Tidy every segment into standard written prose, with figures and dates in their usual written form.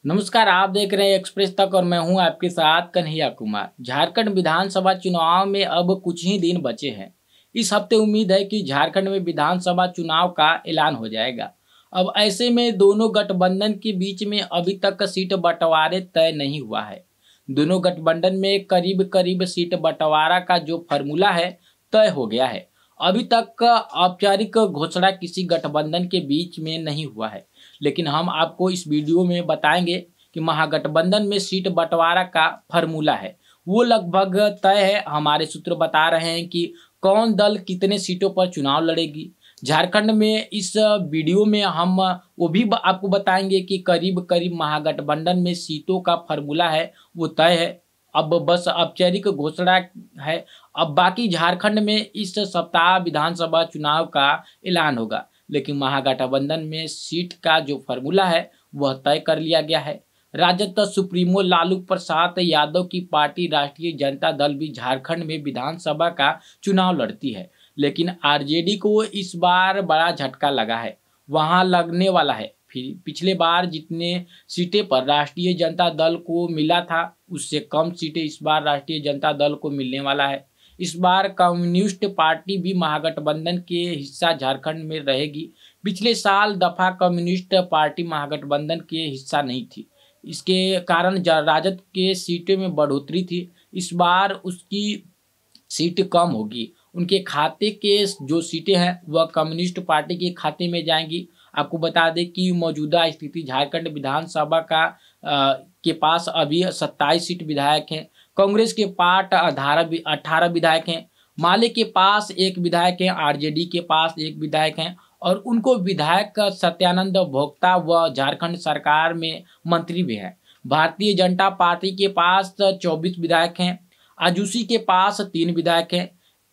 नमस्कार, आप देख रहे हैं एक्सप्रेस तक और मैं हूं आपके साथ कन्हैया कुमार। झारखंड विधानसभा चुनाव में अब कुछ ही दिन बचे हैं। इस हफ्ते उम्मीद है कि झारखंड में विधानसभा चुनाव का ऐलान हो जाएगा। अब ऐसे में दोनों गठबंधन के बीच में अभी तक सीट बंटवारे तय नहीं हुआ है। दोनों गठबंधन में करीब करीब सीट बंटवारा का जो फॉर्मूला है तय हो गया है। अभी तक औपचारिक घोषणा किसी गठबंधन के बीच में नहीं हुआ है, लेकिन हम आपको इस वीडियो में बताएंगे कि महागठबंधन में सीट बंटवारा का फॉर्मूला है वो लगभग तय है। हमारे सूत्र बता रहे हैं कि कौन दल कितने सीटों पर चुनाव लड़ेगी झारखंड में। इस वीडियो में हम वो भी आपको बताएंगे कि करीब करीब महागठबंधन में सीटों का फॉर्मूला है वो तय है। अब बस औपचारिक घोषणा है। अब बाकी झारखंड में इस सप्ताह विधानसभा चुनाव का ऐलान होगा, लेकिन महागठबंधन में सीट का जो फॉर्मूला है वह तय कर लिया गया है। राजद सुप्रीमो लालू प्रसाद यादव की पार्टी राष्ट्रीय जनता दल भी झारखंड में विधानसभा का चुनाव लड़ती है, लेकिन आरजेडी को इस बार बड़ा झटका लगा है। वहां लगने वाला है। फिर पिछले बार जितने सीटें पर राष्ट्रीय जनता दल को मिला था उससे कम सीटें इस बार राष्ट्रीय जनता दल को मिलने वाला है। इस बार कम्युनिस्ट पार्टी भी महागठबंधन के हिस्सा झारखंड में रहेगी। पिछले साल दफा कम्युनिस्ट पार्टी महागठबंधन के हिस्सा नहीं थी, इसके कारण राजद के सीटों में बढ़ोतरी थी। इस बार उसकी सीट कम होगी। उनके खाते के जो सीटें हैं वह कम्युनिस्ट पार्टी के खाते में जाएंगी। आपको बता दें कि मौजूदा स्थिति झारखंड विधानसभा के पास अभी 27 सीट विधायक हैं। कांग्रेस के पास 18 विधायक हैं। माले के पास एक विधायक है, आरजेडी के पास एक विधायक है और उनको विधायक सत्यानंद भोक्ता व झारखंड सरकार में मंत्री भी हैं। भारतीय जनता पार्टी के पास 24 विधायक हैं। आजूसी के पास 3 विधायक हैं।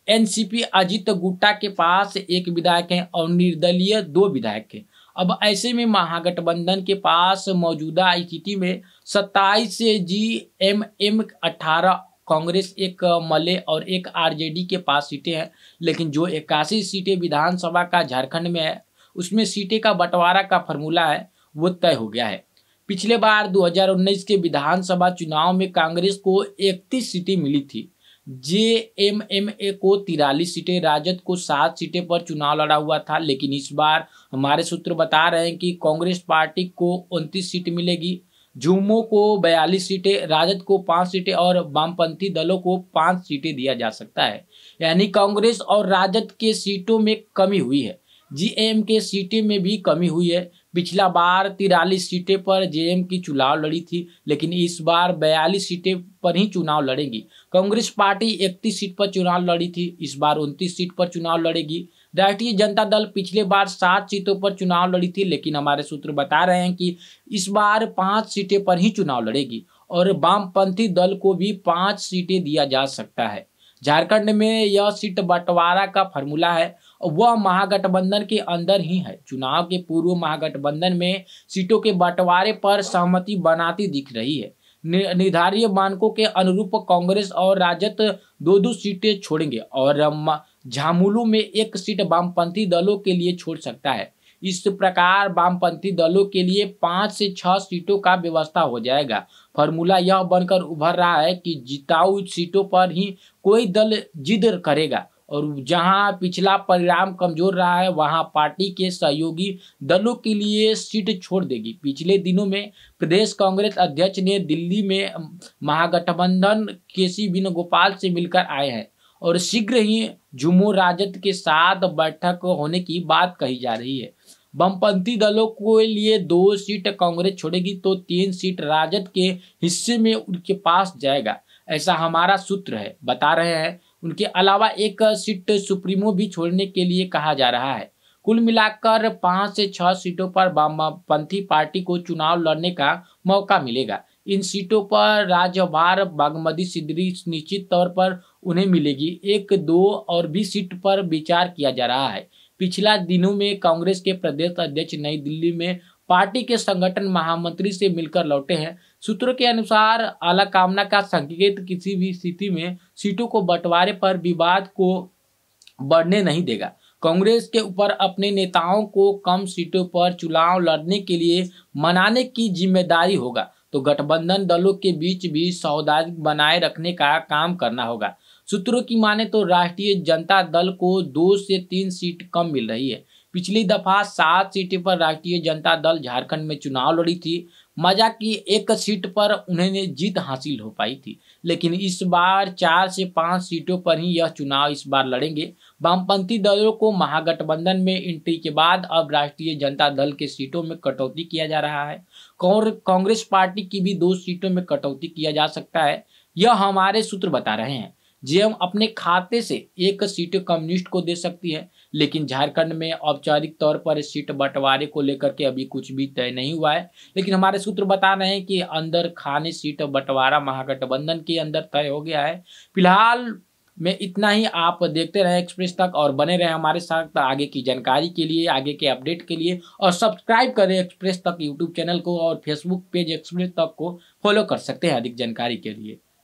एनसीपी अजित गुट्टा के पास 1 विधायक है और निर्दलीय 2 विधायक हैं। अब ऐसे में महागठबंधन के पास मौजूदा स्थिति में 27 से जीएमएम 18, कांग्रेस 1 मले और 1 आरजेडी के पास सीटें हैं। लेकिन जो 81 सीटें विधानसभा का झारखंड में है उसमें सीटें का बंटवारा का फॉर्मूला है वो तय हो गया है। पिछले बार 2019 के विधानसभा चुनाव में कांग्रेस को 31 सीटें मिली थी, जेएमएमए को 43 सीटें, राजद को 7 सीटें पर चुनाव लड़ा हुआ था। लेकिन इस बार हमारे सूत्र बता रहे हैं कि कांग्रेस पार्टी को 29 सीट मिलेगी, झुमो को 42 सीटें, राजद को 5 सीटें और वामपंथी दलों को 5 सीटें दिया जा सकता है। यानी कांग्रेस और राजद के सीटों में कमी हुई है। जीएम के सीटें में भी कमी हुई है। पिछला बार 43 सीटें पर जेएम की चुनाव लड़ी थी, लेकिन इस बार 42 सीटें पर ही चुनाव लड़ेगी। कांग्रेस पार्टी 31 सीट पर चुनाव लड़ी थी, इस बार 29 सीट पर चुनाव लड़ेगी। राष्ट्रीय जनता दल पिछले बार 7 सीटों पर चुनाव लड़ी थी, लेकिन हमारे सूत्र बता रहे हैं कि इस बार 5 सीटें पर ही चुनाव लड़ेगी और वामपंथी दल को भी 5 सीटें दिया जा सकता है। झारखंड में यह सीट बंटवारा का फॉर्मूला है, वह महागठबंधन के अंदर ही है। चुनाव के पूर्व महागठबंधन में सीटों के बंटवारे पर सहमति बनाती दिख रही है। निर्धारित मानकों के अनुरूप कांग्रेस और राजद 2-2 सीटें छोड़ेंगे और झामुमो में 1 सीट वामपंथी दलों के लिए छोड़ सकता है। इस प्रकार वामपंथी दलों के लिए 5 से 6 सीटों का व्यवस्था हो जाएगा। फॉर्मूला यह बनकर उभर रहा है कि जिताऊ सीटों पर ही कोई दल जिद करेगा और जहां पिछला परिणाम कमजोर रहा है वहां पार्टी के सहयोगी दलों के लिए सीट छोड़ देगी। पिछले दिनों में प्रदेश कांग्रेस अध्यक्ष ने दिल्ली में महागठबंधन केसी वेणुगोपाल से मिलकर आए हैं और शीघ्र ही झुमो राजद के साथ बैठक होने की बात कही जा रही है। वामपंथी दलों के लिए 2 सीट कांग्रेस छोड़ेगी तो 3 सीट राजद के हिस्से में उनके पास जाएगा, ऐसा हमारा सूत्र है बता रहे हैं। उनके अलावा 1 सीट सुप्रीमो भी छोड़ने के लिए कहा जा रहा है। कुल मिलाकर 5 से 6 सीटों पर वामपंथी पार्टी को चुनाव लड़ने का मौका मिलेगा। इन सीटों पर राज्यभार बागमती सिद्री निश्चित तौर पर उन्हें मिलेगी। 1-2 और भी सीट पर विचार किया जा रहा है। पिछला दिनों में कांग्रेस के प्रदेश अध्यक्ष नई दिल्ली में पार्टी के संगठन महामंत्री से मिलकर लौटे हैं। सूत्रों के अनुसार आलाकमान का संकेत किसी भी स्थिति में सीटों को बंटवारे पर विवाद को बढ़ने नहीं देगा। कांग्रेस के ऊपर अपने नेताओं को कम सीटों पर चुनाव लड़ने के लिए मनाने की जिम्मेदारी होगा, तो गठबंधन दलों के बीच भी सौहार्द बनाए रखने का काम करना होगा। सूत्रों की माने तो राष्ट्रीय जनता दल को 2 से 3 सीट कम मिल रही है। पिछली दफा 7 सीटों पर राष्ट्रीय जनता दल झारखंड में चुनाव लड़ी थी। मजा की एक सीट पर उन्हें जीत हासिल हो पाई थी, लेकिन इस बार 4 से 5 सीटों पर ही यह चुनाव इस बार लड़ेंगे। वामपंथी दलों को महागठबंधन में एंट्री के बाद अब राष्ट्रीय जनता दल के सीटों में कटौती किया जा रहा है। कांग्रेस पार्टी की भी 2 सीटों में कटौती किया जा सकता है, यह हमारे सूत्र बता रहे हैं। जेएम अपने खाते से 1 सीट कम्युनिस्ट को दे सकती है, लेकिन झारखंड में औपचारिक तौर पर सीट बंटवारे को लेकर के अभी कुछ भी तय नहीं हुआ है। लेकिन हमारे सूत्र बता रहे हैं कि अंदर खाने सीट बंटवारा महागठबंधन के अंदर तय हो गया है। फिलहाल में इतना ही। आप देखते रहे एक्सप्रेस तक और बने रहे हमारे साथ आगे की जानकारी के लिए, आगे के अपडेट के लिए, और सब्सक्राइब करें एक्सप्रेस तक यूट्यूब चैनल को और फेसबुक पेज एक्सप्रेस तक को फॉलो कर सकते हैं अधिक जानकारी के लिए।